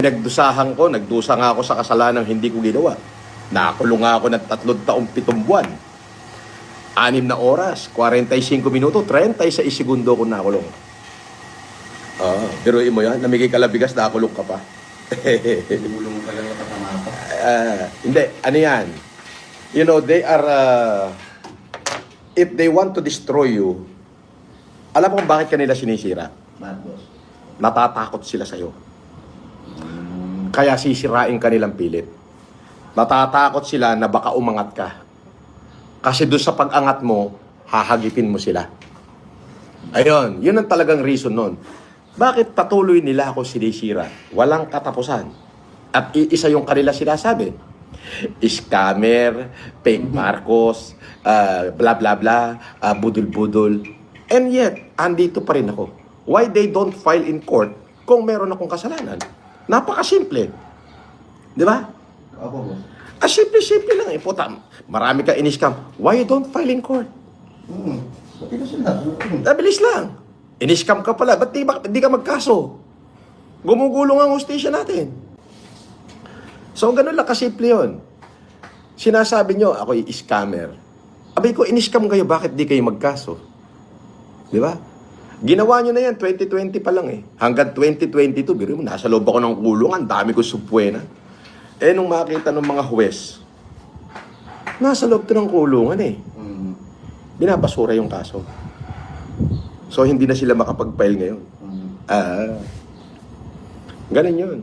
Nagdusahan ko, nagdusa nga ako sa kasalanang hindi ko ginawa. Nakulong nga ako ng 3 taong 7 buwan. 6 na oras, 45 minuto, 36 segundo ko nakulong. Biruin mo yan, namigay ka lang bigas, nakulong ka pa. Bulong ka lang nakatamata. Hindi, ano yan? You know, they are, if they want to destroy you, alam mo kung bakit kanila sinisira? Bad boss. Natatakot sila sa'yo. Kaya sisirain kanilang pilit. Natatakot sila na baka umangat ka. Kasi doon sa pag-angat mo, hahagipin mo sila. Ayun, yun ang talagang reason nun. Bakit patuloy nila ako sinisira? Walang katapusan. At isa yung kanila sinasabi. Scammer, fake Marcos, bla bla bla, budol-budol. And yet, andito pa rin ako. Why they don't file in court kung meron akong kasalanan? Napakasimple. Di ba? Opo, boss. Simple-simple lang. Puta, marami ka in-scam. Why you don't file in court? Pati na sila. Nabilis lang. In-scam ka pala. Ba't di ka magkaso? Gumugulong ang hustisya natin. So, ganun lang kasimple yun. Sinasabi nyo, ako'y scammer. Abay ko, in-scam kayo, bakit di kayo magkaso? Di ba? Ginawa nyo na yan, 2020 pa lang eh. Hanggang 2022, biro mo, nasa loob ako ng kulungan, dami ko subpuena. Eh, nung makita ng mga huwes, nasa loob to ng kulungan eh. Binabasura yung kaso. So, hindi na sila makapag-file ngayon. Ganun yun.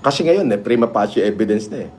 Kasi ngayon, prima facie evidence na eh.